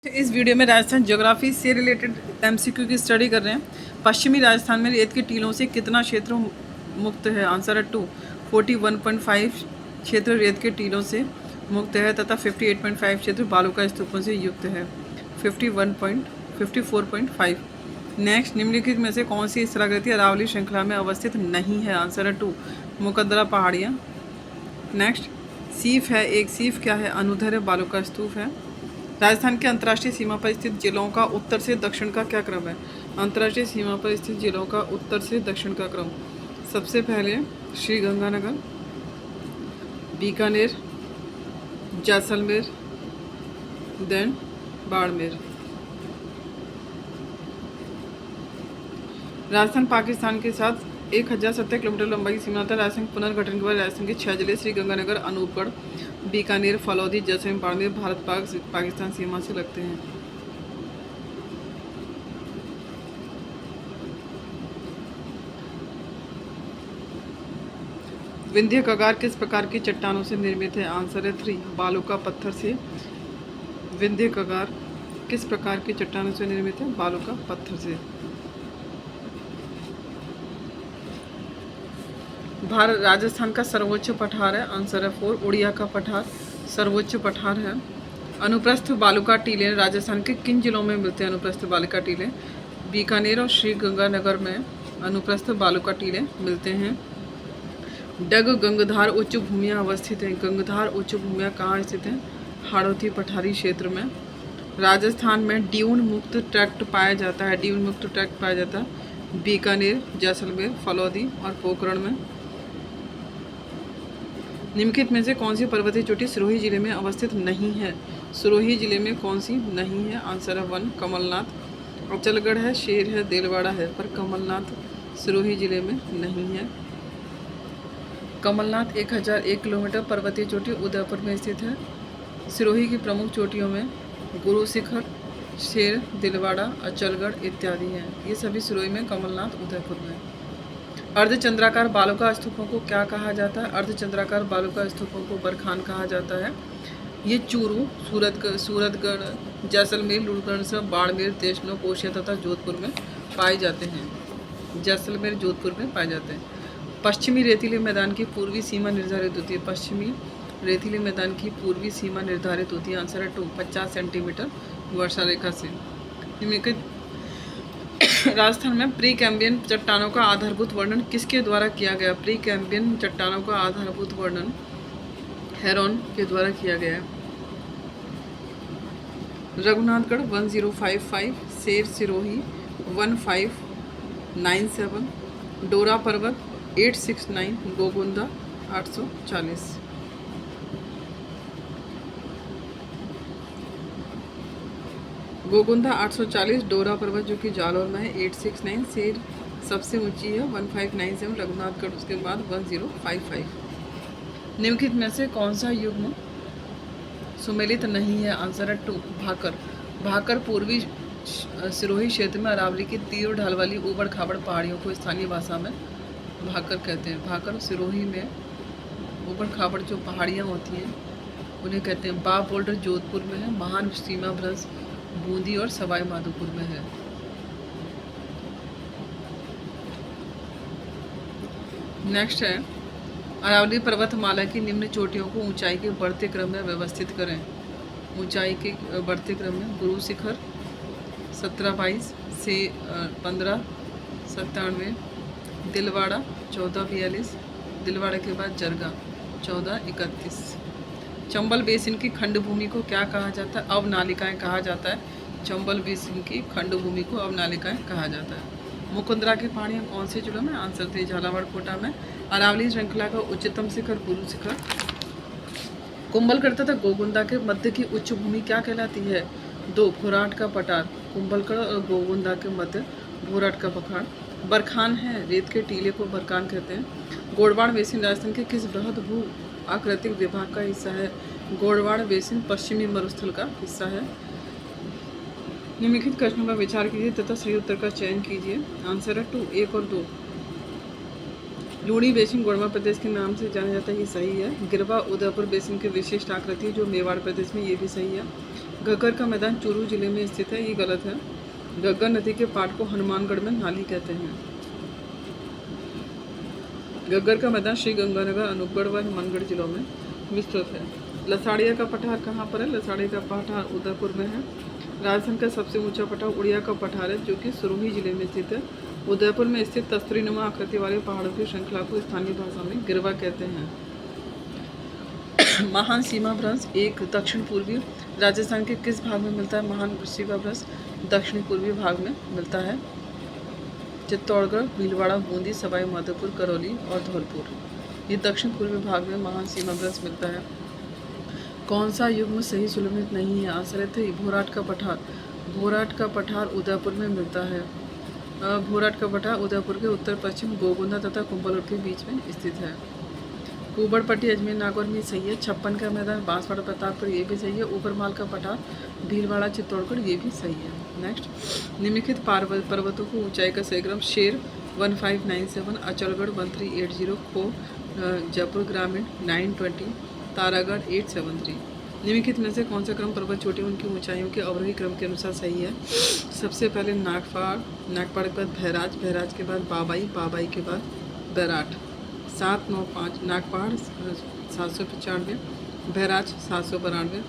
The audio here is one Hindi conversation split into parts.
इस वीडियो में राजस्थान ज्योग्राफी से रिलेटेड एमसीक्यू की स्टडी कर रहे हैं। पश्चिमी राजस्थान में रेत के टीलों से कितना क्षेत्र मुक्त है? आंसर है 2। 41.5 क्षेत्र रेत के टीलों से मुक्त है तथा 58.5 क्षेत्र बालू का स्तूपों से युक्त है। 54.5। नेक्स्ट, निम्नलिखित में से कौन सी स्थलाकृति अरावली श्रृंखला में अवस्थित नहीं है? आंसर है 2। मुकद्दरा पहाड़ियाँ। नेक्स्ट, सीफ है। एक सीफ क्या है? अनुदैर्ध्य बालू का स्तूप है। राजस्थान के अंतर्राष्ट्रीय सीमा पर स्थित जिलों का उत्तर से दक्षिण का क्या क्रम है? अंतर्राष्ट्रीय सीमा पर स्थित जिलों का उत्तर से दक्षिण का क्रम, सबसे पहले श्रीगंगानगर, बीकानेर, जैसलमेर, देन बाड़मेर। राजस्थान पाकिस्तान के साथ 1070 किलोमीटर लंबाई की सीमा था। राजस्थान के पुनर्गठन के बाद राजस्थान के 6 जिले श्रीगंगानगर, अनूपगढ़, बीकानेर, फलौदी, जैसलमेर, बाड़मेर भारत पाकिस्तान सीमा से लगते हैं। विंध्य कगार किस प्रकार की चट्टानों से निर्मित है? आंसर है 3। बालू का पत्थर से। विंध्य कगार किस प्रकार की चट्टानों से निर्मित है? बालू का पत्थर से। भारत राजस्थान का सर्वोच्च पठार है? आंसर है 4। उड़िया का पठार सर्वोच्च पठार है। अनुप्रस्थ बालुका टीले राजस्थान के किन जिलों में मिलते हैं? अनुप्रस्थ बालुका टीले बीकानेर और श्रीगंगानगर में अनुप्रस्थ बालुका टीले मिलते हैं। डग गंगधार उच्च भूमियाँ अवस्थित हैं। गंगधार उच्च भूमियाँ कहाँ स्थित हैं? हाड़ौती पठारी क्षेत्र में। राजस्थान में ड्यून मुक्त ट्रैक्ट पाया जाता है। ड्यून मुक्त ट्रैक्ट पाया जाता है बीकानेर, जैसलमेर, फलौदी और पोखरण में। निम्नलिखित में से कौन सी पर्वतीय चोटी सिरोही जिले में अवस्थित नहीं है? सिरोही जिले में कौन सी नहीं है? आंसर है 1। कमलनाथ। अचलगढ़ है, शेर है, देलवाड़ा है, पर कमलनाथ सिरोही जिले में नहीं है। कमलनाथ 1001 किलोमीटर पर्वतीय चोटी उदयपुर में स्थित है। सिरोही की प्रमुख चोटियों में गुरु शिखर, शेर, दिलवाड़ा, अचलगढ़ इत्यादि हैं। ये सभी सिरोही में, कमलनाथ उदयपुर में। अर्धचंद्राकार बालू का स्तूपों को क्या कहा जाता है? अर्धचंद्राकार बालू का स्तूपों को बरखान कहा जाता है। ये चूरू, सूरतगढ़, जैसलमेर, लुड़गड़सर, बाड़मेर, देशनों, कोशिया तथा जोधपुर में पाए जाते हैं। जैसलमेर, जोधपुर में पाए जाते हैं। पश्चिमी रेतीले मैदान की पूर्वी सीमा निर्धारित होती है। पश्चिमी रेतीले मैदान की पूर्वी सीमा निर्धारित होती है। आंसर है 2। 50 सेंटीमीटर वर्षा रेखा से। निम्नलिखित राजस्थान में प्री कैम्बियन चट्टानों का आधारभूत वर्णन किसके द्वारा किया गया? प्री कैम्बियन चट्टानों का आधारभूत वर्णन हेरोन के द्वारा किया गया है। रघुनाथगढ़ 1055, शेर सिरोही 1597, डोरा पर्वत 869, गोगुंदा 840। गोगुंदा 840, डोरा पर्वत जो कि जालौर में है 869, शेर सबसे ऊंची है 1597, रघुनाथगढ़ उसके बाद 1055। निम्नलिखित में से कौन सा युग्म सुमेलित नहीं है? आंसर है 2। भाकर। भाकर पूर्वी सिरोही क्षेत्र में अरावली की तीव्र ढाल वाली ऊबड़ खाबड़ पहाड़ियों को स्थानीय भाषा में भाकर कहते हैं। भाकर सिरोही में ऊबड़ खाबड़ जो पहाड़ियाँ होती हैं उन्हें कहते हैं। बा बोल्डर जोधपुर में है। महान सीमा भ्रंश बूंदी और सवाई माधोपुर में है। नेक्स्ट है, अरावली पर्वतमाला की निम्न चोटियों को ऊंचाई के बढ़ते क्रम में व्यवस्थित करें। ऊंचाई के बढ़ते क्रम में गुरु शिखर 1722 से 1597, दिलवाड़ा 1442, दिलवाड़ा के बाद जरगा 1431। चंबल बेसिन की खंड भूमि को क्या कहा जाता है? अवनालिकाएं कहा जाता है। चंबल बेसिन की खंड भूमि को अवनालिकाएं कहा जाता है। मुकुंदरा की पहाड़ियाँ कौन से जिलों में? आंसर थे झालावाड़, कोटा में। अरावली श्रृंखला का उच्चतम शिखर गुरु शिखर। कुंभलगढ़ तथा गोगुंदा के मध्य की उच्च भूमि क्या कहलाती है? 2 भोराट का पठार। कुंभलगढ़ और गोगुंदा के मध्य भोराट का पठार। बरखान है, रेत के टीले को बरखान कहते हैं। गोड़वाड़ बेसिन राजस्थान के किस बृहद भू आकृतिक विभाग का हिस्सा है? गोड़वाड़ बेसिन पश्चिमी मरुस्थल का हिस्सा है। निम्नलिखित प्रश्नों पर विचार कीजिए तथा सही उत्तर का चयन कीजिए। आंसर है 2, 1 और 2। लूणी बेसिन गोड़वा प्रदेश के नाम से जाना जाता है, ये सही है। गिरवा उदयपुर बेसिन की विशिष्ट आकृति जो मेवाड़ प्रदेश में, ये भी सही है। घग्गर का मैदान चूरू जिले में स्थित है, ये गलत है। घग्गर नदी के पाट को हनुमानगढ़ में नाली कहते हैं। घग्गर का मैदान श्री गंगानगर, अनूपगढ़ व हनुमानगढ़ जिलों में विस्तृत है। लसाड़िया का पठार कहाँ पर है? लसाड़िया का पठार उदयपुर में है। राजस्थान का सबसे ऊंचा पठार उड़िया का पठार है, जो कि सिरोही जिले में स्थित है। उदयपुर में स्थित तस्तरीनुमा आकृति वाले पहाड़ों की श्रृंखला को स्थानीय भाषा में गिरवा कहते हैं। महान सीमा भ्रंश एक दक्षिण पूर्वी राजस्थान के किस भाग में मिलता है? महान सीमा भ्रंश दक्षिण पूर्वी भाग में मिलता है। चित्तौड़गढ़, भीलवाड़ा, बूंदी, सवाई माधोपुर, करौली और धौलपुर, ये दक्षिण पूर्वी भाग में महान सीमा भ्रंश मिलता है। कौन सा युग्म सही सुलभित नहीं है? आंसर है भोराट का पठार। भोराट का पठार उदयपुर में मिलता है। भोराट का पठार उदयपुर के उत्तर पश्चिम गोगुंदा तथा कुंभलगढ़ के बीच में स्थित है। कुबड़पट्टी अजमेर नागौर में सही है। छप्पन का मैदान बांसवाड़ा प्रतापपुर, ये भी सही है। ऊपरमाल का पठार भीलवाड़ा चित्तौड़गढ़, ये भी सही है। नेक्स्ट, निम्नलिखित पर्वतों को ऊंचाई का सही क्रम शेर 1597, अचलगढ़ 1380, खो जयपुर ग्रामीण 920, तारागढ़ 873। निम्नलिखित में से कौन सा क्रम पर्वत चोटी उनकी ऊंचाइयों के अवरोही क्रम के अनुसार सही है? सबसे पहले नागपाड़, नागपाड़ के बाद भैराज, भैराज के बाद बाबाई, बाबाई के बाद बैराट। 795 नागपाड़ 795, भैराज 792,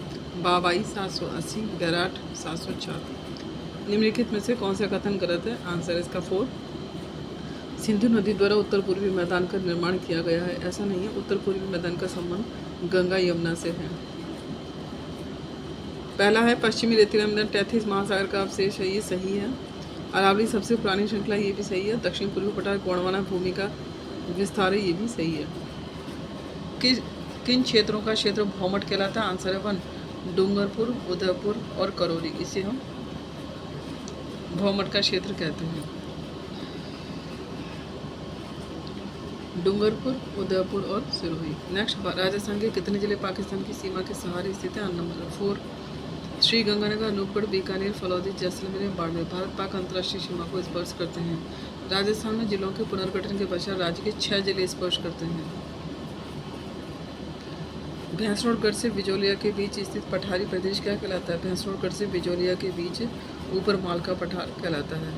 बाबाई 780, बैराट 704। निम्नलिखित में से कौन सा कथन गलत है? आंसर इसका 4। सिंधु नदी द्वारा उत्तर पूर्वी मैदान का निर्माण किया गया है, ऐसा नहीं है। उत्तर पूर्वी मैदान का संबंध गंगा यमुना से है। पहला है पश्चिमी रेतीला मैदान 33 महासागर का अवशेष है, ये सही है। अरावली सबसे पुरानी श्रृंखला, ये भी सही है। दक्षिण पूर्वी पठार गोंडवाना भूमि का विस्तार है, ये भी सही है। किन क्षेत्रों का क्षेत्र भौमट कहलाता है? आंसर है 1 डूंगरपुर, उदयपुर और करौली, इसे हम भौमट का क्षेत्र कहते हैं। डूंगरपुर, उदयपुर और सिरोही। नेक्स्ट, राजस्थान के कितने जिले पाकिस्तान की सीमा के सहारे स्थित है? नंबर 4 श्री गंगानगर, अनूपगढ़, बीकानेर, फलौदी, जैसलमेर, बाड़मेर भारत पाक अंतर्राष्ट्रीय सीमा को स्पर्श करते हैं। राजस्थान में जिलों के पुनर्गठन के पश्चात राज्य के 6 जिले स्पर्श करते हैं। भैंसरोडगढ़ से बिजोलिया के बीच स्थित पठारी प्रदेश क्या कहलाता है? भैंसरोडगढ़ से बिजोलिया के बीच ऊपर माल का पठार कहलाता है।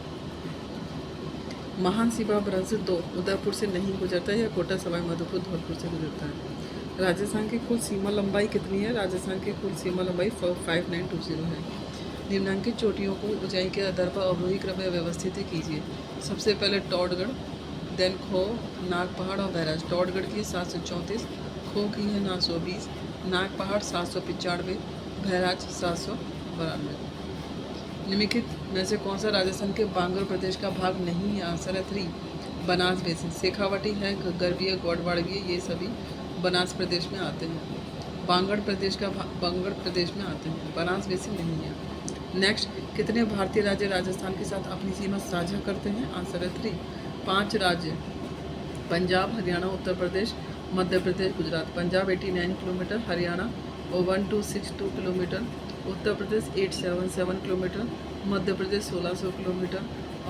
महान सीमा भ्रंश 2 उदयपुर से नहीं गुजरता है, या कोटा, सवाई माधोपुर, धौलपुर से गुजरता है। राजस्थान की कुल सीमा लंबाई कितनी है? राजस्थान की कुल सीमा लंबाई 5920 है। निम्नांकित चोटियों को ऊंचाई के आधार पर अवरोही क्रम में व्यवस्थित कीजिए। सबसे पहले टॉडगढ़, देन खो, नागपहाड़ और बैराज। टॉडगढ़ की 734, खो की है 920, नागपहाड़ 795, बैराज 792। निम्नलिखित में से कौन सा राजस्थान के बांगड़ प्रदेश का भाग नहीं है? आंसर है 3 बनास बेसिन। शेखावटी है, गरबिया, गौड़वाड़वी, ये सभी बनास प्रदेश में आते हैं। बांगड़ प्रदेश का बांगड़ प्रदेश में आते हैं, बनास बेसिन नहीं है। नेक्स्ट, कितने भारतीय राज्य राजस्थान के साथ अपनी सीमा साझा करते हैं? आंसर है 3 5 राज्य, Punjab, Haryana, Uttar Pradesh, Madhya Pradesh, Gujarat. Punjab 89 kilometre, Haryana 1262 kilometre, Uttar Pradesh 877 kilometre, Madhya Pradesh 1600 kilometre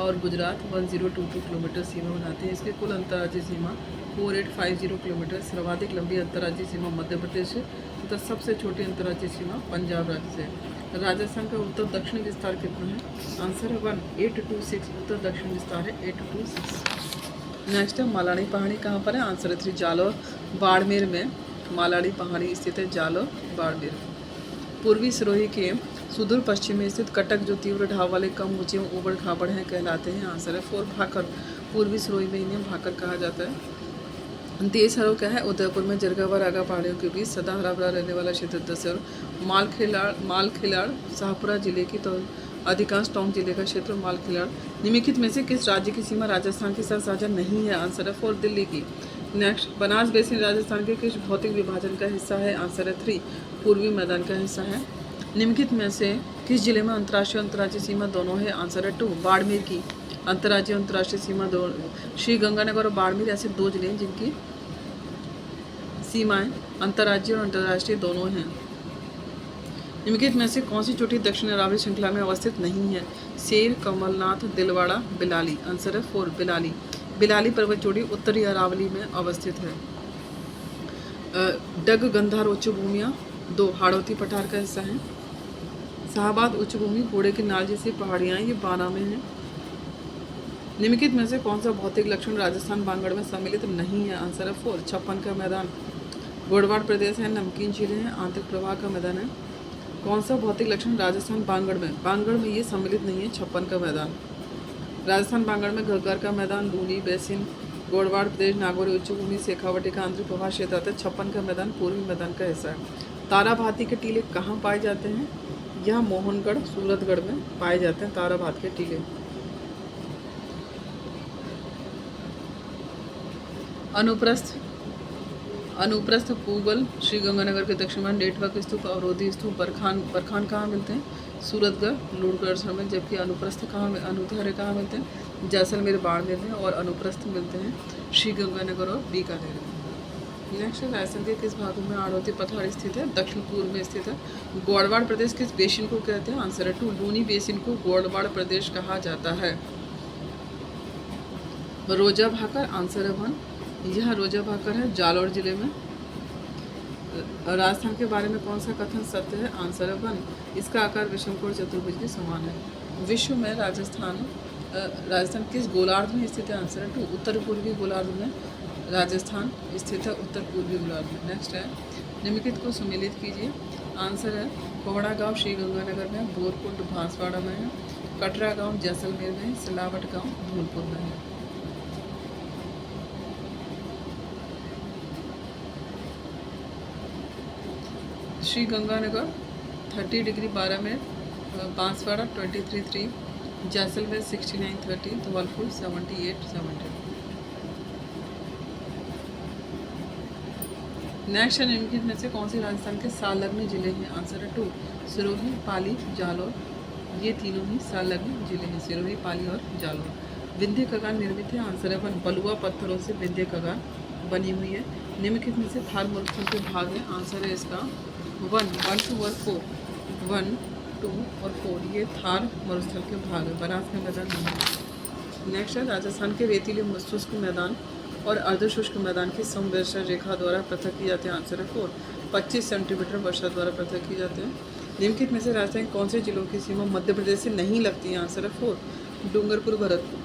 और गुजरात 1022 किलोमीटर सीमा बनाते हैं। इसके कुल अंतर्राज्यीय सीमा 4850 किलोमीटर। सर्वाधिक लंबी अंतर्राज्यीय सीमा मध्य प्रदेश से तथा सबसे छोटी अंतर्राज्यीय सीमा पंजाब राज्य से। राजस्थान का उत्तर दक्षिण विस्तार कितना है? आंसर है 1826, उत्तर दक्षिण विस्तार है 826। नेक्स्ट है मालाड़ी पहाड़ी कहाँ पर है? आंसर है 3 जालौर, बाड़मेर में मालाड़ी पहाड़ी स्थित है, जालौर, बाड़मेर। पूर्वी सिरोही के सुदूर पश्चिम में स्थित कटक जो तीव्र ढाव वाले कम ऊंचे ऊबड़ खाबड़ हैं कहलाते हैं। आंसर है 4 भाकर। पूर्वी सिरोही में इन्हें भाकर कहा जाता है। देश हरो क्या है? उदयपुर में जरगा व रागा पहाड़ियों के बीच सदा हरा भरा रहने वाला क्षेत्र दशहर। मालखिलाड़ शाहपुरा जिले की तो अधिकांश टोंक जिले का क्षेत्र मालखिलाड़। निम्नलिखित में से किस राज्य की सीमा राजस्थान के साथ साझा नहीं है? आंसर है 4 दिल्ली की। नेक्स्ट, बनास बेसिन राजस्थान के किस भौतिक विभाजन का हिस्सा है? आंसर है 3 पूर्वी मैदान का हिस्सा है। निम्नलिखित में से किस जिले में अंतर्राष्ट्रीय और अंतर्राज्यीय सीमा दोनों है? आंसर है 2 बाड़मेर की अंतर्राज्यीय और अंतर्राष्ट्रीय सीमा दो। श्री गंगानगर और बाड़मेर ऐसे 2 जिले हैं जिनकी सीमाएं अंतर्राज्यीय और अंतर्राष्ट्रीय दोनों हैं। निम्नलिखित में से कौन सी चोटी दक्षिण अरावली श्रृंखला में अवस्थित नहीं है? शेर, कमलनाथ, दिलवाड़ा, बिलाली। आंसर है 4 बिलाली। बिलाली पर्वत चोटी उत्तरी अरावली में अवस्थित है। डग गंधार उच्च भूमियाँ 2 हाड़ौती पठार का हिस्सा है। शाहबाद उच्च भूमि, घोड़े की नाल जैसी पहाड़ियाँ, ये 12 में है। निम्नलिखित में से कौन सा भौतिक लक्षण राजस्थान बांगड़ में सम्मिलित नहीं है? आंसर है 4 56 का मैदान। गोडवाड़ प्रदेश है, नमकीन झीलें हैं, आंतरिक प्रवाह का मैदान है। कौन सा भौतिक लक्षण राजस्थान बांगड़ में ये सम्मिलित नहीं है? 56 का मैदान। राजस्थान बांगड़ में घग्गर का मैदान, लूनी बेसिन, गोडवाड़ प्रदेश, नागौरी उच्च भूमि, शेखावटी का आंतरिक प्रवाह क्षेत्र आता है। 56 का मैदान पूर्वी मैदान का हिस्सा है। ताराभाती के टीले कहाँ पाए जाते हैं? यह मोहनगढ़, सूरतगढ़ में पाए जाते हैं ताराभात के टीले। अनुप्रस्थ पूगल, श्री गंगानगर के दक्षिण में नेटवर्क स्तूप, अवरोधी स्तूप, बरखान कहाँ मिलते हैं? सूरतगढ़, लूणगढ़ में। जबकि अनुप्रस्थ अनुधर्य कहाँ मिलते हैं? जैसलमेर, बाड़मेर में। और अनुप्रस्थ मिलते हैं श्री गंगानगर और बीकानेर में। नेक्स्ट, राजस्थान के किस भागों में आड़ोती पठार स्थित है? दक्षिण पूर्व में स्थित है। गोडवाड़ प्रदेश किस बेसिन को कहते हैं? आंसर है 2 लूनी बेसिन को गोडवाड़ प्रदेश कहा जाता है। रोजा भाकर, आंसर है 1। यह रोजा भाकर है जालौर जिले में। राजस्थान के बारे में कौन सा कथन सत्य है? आंसर है 1। इसका आकार विषमकोण चतुर्भुज के समान है। विश्व में राजस्थान किस गोलार्ध में स्थित है? आंसर है 2 उत्तर पूर्वी गोलार्ध में राजस्थान स्थित है, उत्तर पूर्वी गोलार्ध में। नेक्स्ट है, निम्नलिखित को सम्मिलित कीजिए। आंसर है कोहड़ा गांव श्री गंगानगर में, बोरकुंड बांसवाड़ा में है, कटरा गांव जैसलमेर में, सिलावट गांव धौलपुर में है। Shri Ganganagar 30 degree 12 minute, Banswara 23:3, Jaisalmer 69:30, Dholpur 78:70। Next है, निम्नलिखित में से कौन सी राजस्थान के संलग्न जिले हैं? आंसर है 2 सिरोही, पाली, जालौर। ये तीनों ही संलग्न जिले हैं, सिरोही, पाली और जालौर। विंध्य कगार निर्मित है? आंसर है 1 बलुआ पत्थरों से विंध्य कगार बनी हुई है। निम्नलिखित में से थार मरुस्थल के भाग है? आंसर है इसका 1, 1, 2 और 4, 1, 2 और 4 ये थार मरुस्थल के भाग है, बनास का मैदान नहीं है। नेक्स्ट है, राजस्थान के रेतीले शुष्क मैदान और अर्धशुष्क मैदान की समवर्षा रेखा द्वारा पृथक की जाती है। आंसर है 4 25 सेंटीमीटर वर्षा द्वारा पृथक की जाते हैं। निम्नलिखित में से राजस्थान कौन से जिलों की सीमा मध्य प्रदेश से नहीं लगती है? आंसर है 4 डूंगरपुर, भरतपुर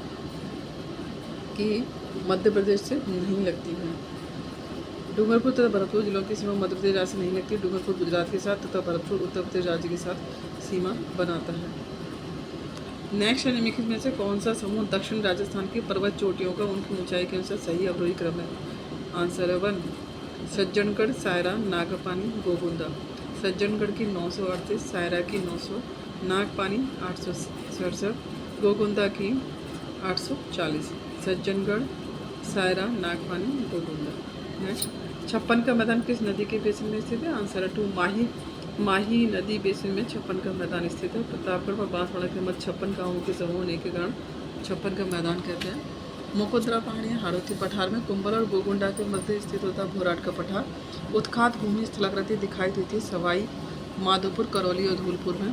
की मध्य प्रदेश से नहीं लगती है। डूंगरपुर तथा भरतपुर जिलों की सीमा मध्य प्रदेश राज्य से नहीं लगती। डूंगरपुर गुजरात के साथ तथा भरतपुर उत्तर प्रदेश राज्य के साथ सीमा बनाता है। नेक्स्ट है, निम्नलिखित में से कौन सा समूह दक्षिण राजस्थान की पर्वत चोटियों का उनकी ऊंचाई के अनुसार सही अवरोही क्रम है? आंसर है 1 सज्जनगढ़, सायरा, नागपानी, गोगुंदा। सज्जनगढ़ की 938, सायरा की 900, नागपानी 867, गोगुंदा की 840। सज्जनगढ़, सायरा, नागपानी, गोगुंदा। नेक्स्ट, 56 का मैदान किस नदी के बेसिन में स्थित है? आंसर है 2 माही नदी बेसिन में 56 का मैदान स्थित है। प्रतापगढ़ और बांसवाड़ा के मध्य 56 गांवों के समूह होने के कारण 56 का मैदान कहते हैं। मुकुंदरा पहाड़ियाँ हाड़ौती पठार में, कुंभल और गोगुंडा के मध्य स्थित होता भोराट का पठार। उत्खात भूमि स्थलाकृति दिखाई देती है सवाई माधोपुर, करौली और धौलपुर में।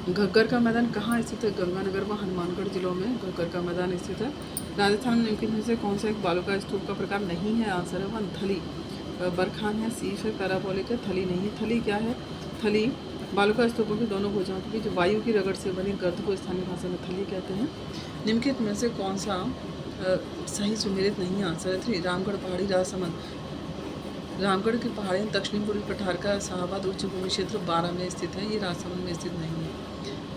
घग्गर का मैदान कहाँ स्थित है? गंगानगर व हनुमानगढ़ जिलों में घग्गर का मैदान स्थित है। राजस्थान में निम्नलिखित में से कौन सा एक बालू का स्तूप का प्रकार नहीं है? आंसर है 1 थली। बरखान है, सीफ है, पैराबोलिक है, थली नहीं है। थली क्या है? थली बालू का स्तूपों की दोनों भुजाओं के बीच वायु की रगड़ से बनी गर्त को स्थानीय भाषा में थली कहते हैं। निम्नलिखित में से कौन सा सही सुमेलित नहीं है? आंसर है 3 रामगढ़ पहाड़ी, राजसमंद। रामगढ़ की पहाड़ियाँ दक्षिणी पूर्वी पठार का शाहबाद उच्च भूमि क्षेत्र 12 में स्थित है, ये राजसमंद में स्थित नहीं है।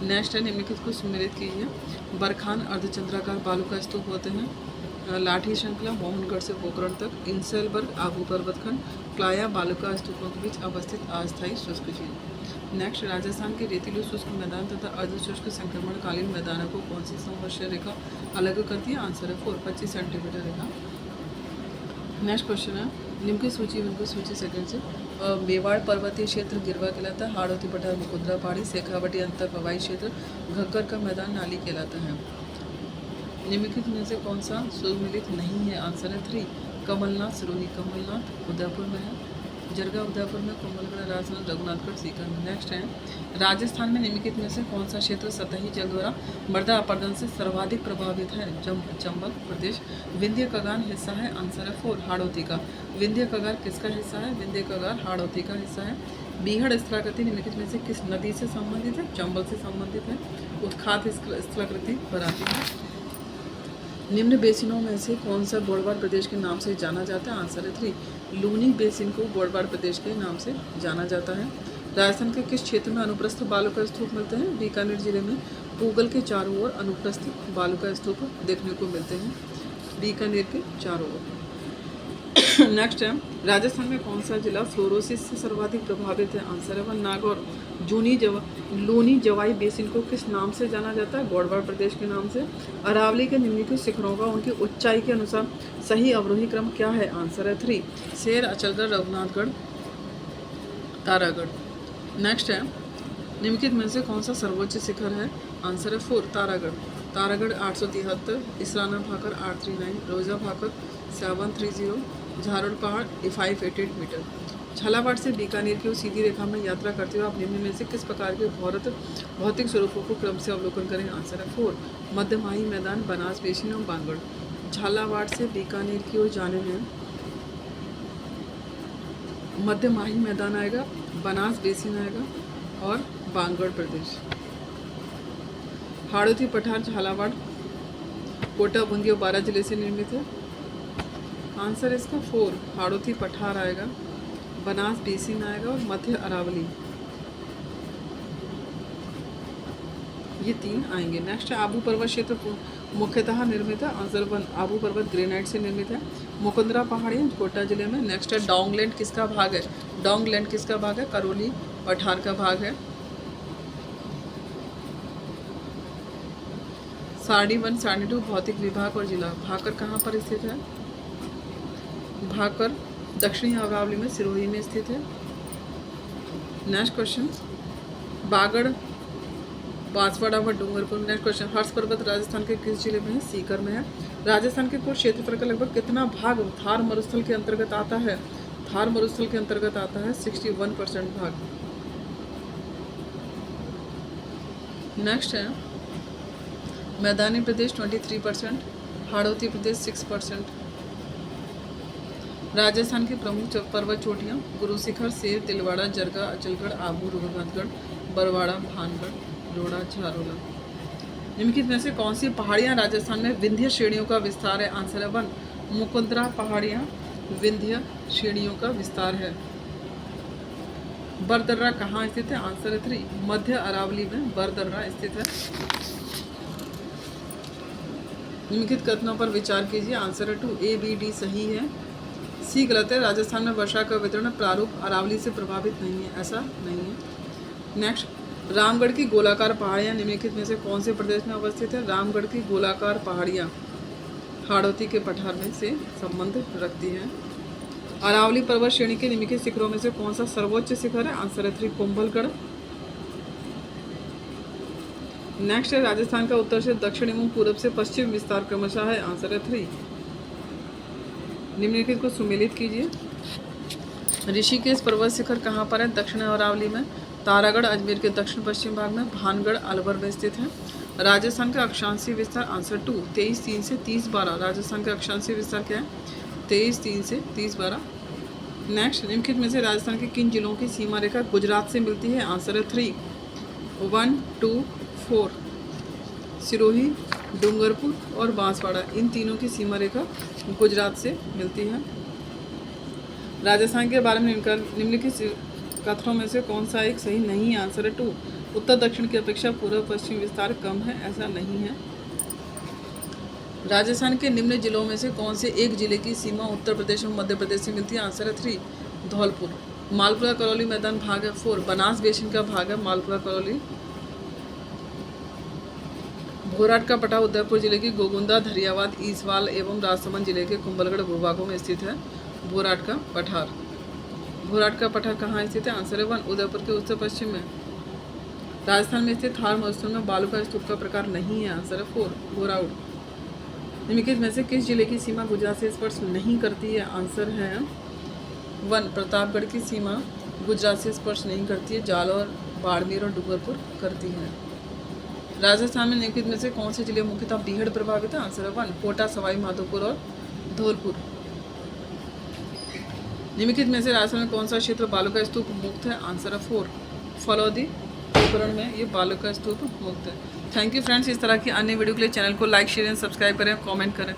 नेक्स्ट है, निम्नलिखित को सुमेलित कीजिए। बरखान अर्धचंद्राकार बालू का स्तूप होते हैं। लाठी श्रृंखला मोहनगढ़ से पोखरण तक, इंसलबर्ग आबू पर्वतखंड, प्लाया बालू का स्तूपों के बीच अवस्थित अस्थायी शुष्क झील। नेक्स्ट, राजस्थान के रेतीले शुष्क मैदान तथा अर्धशुष्क संक्रमणकालीन मैदानों को कौन सी समवर्षीय रेखा अलग करती है? आंसर है 4 25 सेंटीमीटर रेखा। नेक्स्ट क्वेश्चन है, निम्नलिखित सूची बिल्कुल सूची सेकंड से मेवाड़ पर्वतीय क्षेत्र गिरवा कहलाता है। हाड़ौती पठार मुकुंदरा पहाड़ी, शेखावटी अंतर हवाई क्षेत्र, घग्गर का मैदान नाली कहलाता है। निम्नलिखित में से कौन सा सुमेलित नहीं है? आंसर है 3 कमलनाथ, सिरोही कमलनाथ उदयपुर में है, जरगा उदयपुर में, कोमलगढ़ राजनाथ, रघुनाथगढ़ सीकर में। नेक्स्ट है, राजस्थान में निम्नलिखित में से कौन सा क्षेत्र सतही जल द्वारा मृदा अपरदन से सर्वाधिक प्रभावित है? चंबल प्रदेश। विंध्य कगार हिस्सा है? आंसर है 4 हाड़ौती का। विंध्य कगार किसका हिस्सा है? विंध्य कगार हाड़ौती का हिस्सा है। बीहड़ स्थलाकृति निम्नलिखित में से किस नदी से संबंधित है? चंबल से संबंधित है। उत्खात स्थलाकृति बराती है। निम्न बेसिनों में से कौन सा गोडवार प्रदेश के नाम से जाना जाता है? आंसर है 3, लूनी बेसिन को गोडवार प्रदेश के नाम से जाना जाता है। राजस्थान के किस क्षेत्र में अनुप्रस्थ बालू का स्तूप मिलते हैं? बीकानेर जिले में पूगल के चारों ओर अनुप्रस्थ बालू का स्तूप देखने को मिलते हैं, बीकानेर के चारों ओर। नेक्स्ट है, राजस्थान में कौन सा जिला फ्लोरोसिस से सर्वाधिक प्रभावित है? आंसर है 1, नागौर। लूनी जवाई बेसिन को किस नाम से जाना जाता है? गोडवार प्रदेश के नाम से। अरावली के निम्नलिखित शिखरों का उनकी ऊंचाई के अनुसार सही अवरोही क्रम क्या है? आंसर है 3, शेर, अचलगढ़, रघुनाथगढ़, तारागढ़। नेक्स्ट है, निम्नलिखित में से कौन सा सर्वोच्च शिखर है? आंसर है 4, तारागढ़। तारागढ़ 873, इसराना भाकर 839, रोजा भाकर 730, झारोड़ पहाड़ 588 मीटर। झालावाड़ से बीकानेर की सीधी रेखा में यात्रा करते हुए आप निम्न में से किस प्रकार के भौतिक स्वरूपों को क्रम से अवलोकन करें? आंसर है 4, मध्यमाही मैदान, बनास बेसिन और बांगड़। झालावाड़ से बीकानेर की ओर जाने में मध्यमाही मैदान आएगा, बनास बेसिन आएगा और बांगड़ प्रदेश। हाड़ौती पठार झालावाड़, कोटा, बूंदी और बारां जिले से निर्मित है। आंसर इसका 4, हाड़ौती पठार आएगा, बनास बेसिन आएगा और मध्य अरावली, ये 3 आएंगे। नेक्स्ट है, आबू पर्वत क्षेत्र मुख्यतः निर्मित है। आंसर 1, आबू पर्वत ग्रेनाइट से निर्मित है। मुकुंदरा पहाड़ियाँ कोटा जिले में। नेक्स्ट है, डोंगलैंड किसका भाग है? डोंगलैंड किसका भाग है? करौली पठार का भाग है। सारणी 1, सारणी 2 भौतिक विभाग और जिला। भाकर कहाँ पर स्थित है? भाकर दक्षिणी अरावली में सिरोही में स्थित है। नेक्स्ट क्वेश्चन, बागड़, बांसवाड़ा व डूंगरपुर। नेक्स्ट क्वेश्चन, हर्ष पर्वत राजस्थान के किस जिले में है? सीकर में है। राजस्थान के कुल क्षेत्रफल का लगभग कितना भाग थार मरुस्थल के अंतर्गत आता है? थार मरुस्थल के अंतर्गत आता है 61% भाग। नेक्स्ट है, मैदानी प्रदेश 23%, हाड़ौती प्रदेश 6%। राजस्थान की प्रमुख पर्वत चोटियाँ गुरु शिखर, शेर, तिलवाड़ा, जरगा, अचलगढ़, आबू, रघुनाथगढ़, बरवाड़ा, भानगढ़, रोड़ा, झारोला। निम्नलिखित में से कौन सी पहाड़ियाँ राजस्थान में विंध्य श्रेणियों का विस्तार है? आंसर है 1, मुकुंदरा पहाड़ियाँ विंध्य श्रेणियों का विस्तार है। बरदर्रा कहाँ स्थित है? आंसर है 3, मध्य अरावली में बरदर्रा स्थित है। निम्नलिखित कथनों पर विचार कीजिए। आंसर है 2, A, B, D सही है, C गलत है। राजस्थान में वर्षा का वितरण प्रारूप अरावली से प्रभावित नहीं है, ऐसा नहीं है। नेक्स्ट, रामगढ़ की गोलाकार पहाड़ियाँ निम्नलिखित में से कौन से प्रदेश में अवस्थित है? रामगढ़ की गोलाकार पहाड़ियाँ हाड़ौती के पठार में से संबंध रखती हैं। अरावली पर्वत श्रेणी के निम्नलिखित शिखरों में से कौन सा सर्वोच्च शिखर है? आंसर है 3, कुंभलगढ़। नेक्स्ट है, राजस्थान का उत्तर से दक्षिण एवं पूर्व से पश्चिम विस्तार क्रमशः है। आंसर है 3। निम्नलिखित को सुमेलित कीजिए। ऋषिकेश पर्वत शिखर कहाँ पर है? दक्षिण अरावली में। तारागढ़ अजमेर के दक्षिण पश्चिम भाग में। भानगढ़ अलवर में स्थित है। राजस्थान का अक्षांशीय विस्तार आंसर 2, 23.3 से 30.12। राजस्थान का अक्षांशीय विस्तार क्या है? 23.3 से 30.12। नेक्स्ट, निम्नलिखित में से राजस्थान के किन जिलों की सीमा रेखा गुजरात से मिलती है? आंसर है 3, 1, 2, 4। सिरोही, डूंगरपुर और बांसवाड़ा, इन तीनों की सीमा रेखा गुजरात से मिलती है। राजस्थान के बारे में निम्नलिखित कथनों में से कौन सा एक सही नहीं है? आंसर है 2, उत्तर दक्षिण की अपेक्षा पूर्व पश्चिम विस्तार कम है, ऐसा नहीं है। राजस्थान के निम्न जिलों में से कौन से एक जिले की सीमा उत्तर प्रदेश और मध्य प्रदेश से मिलती है? आंसर है 3, धौलपुर। मालपुरा करौली मैदान भाग है 4, बनास बेसिन का भाग है मालपुरा करौली। भोराट का पठार उदयपुर जिले की गोगुंदा, धरियावाद, ईसवाल एवं राजसमंद जिले के कुंभलगढ़ भूभागों में स्थित है भोराट का पठार। भोराट का पठार कहाँ स्थित है? आंसर है 1, उदयपुर के उत्तर पश्चिम में। राजस्थान में स्थित थार मरुस्थल में बालू का स्तूप का प्रकार नहीं है। आंसर है 4, घोराउड़। निम्नलिखित में से किस जिले की सीमा गुजरात से स्पर्श नहीं करती है? आंसर है 1, प्रतापगढ़ की सीमा गुजरात से स्पर्श नहीं करती है, जालौर, बाड़मेर और डूंगरपुर करती है। राजस्थान में निम्नलिखित में से कौन से जिले मुख्यतः बीहड़ प्रभावित है? आंसर है 1, कोटा, सवाई माधोपुर और धौलपुर। निम्नलिखित में से राजस्थान में कौन सा क्षेत्र बालू का स्तूप मुक्त है? आंसर है 4 फलौदी उपकरण में ये बालू का स्तूप मुक्त है। Thank you friends. इस तरह की अन्य वीडियो के लिए चैनल को लाइक शेयर एंड सब्सक्राइब करें, कमेंट करें।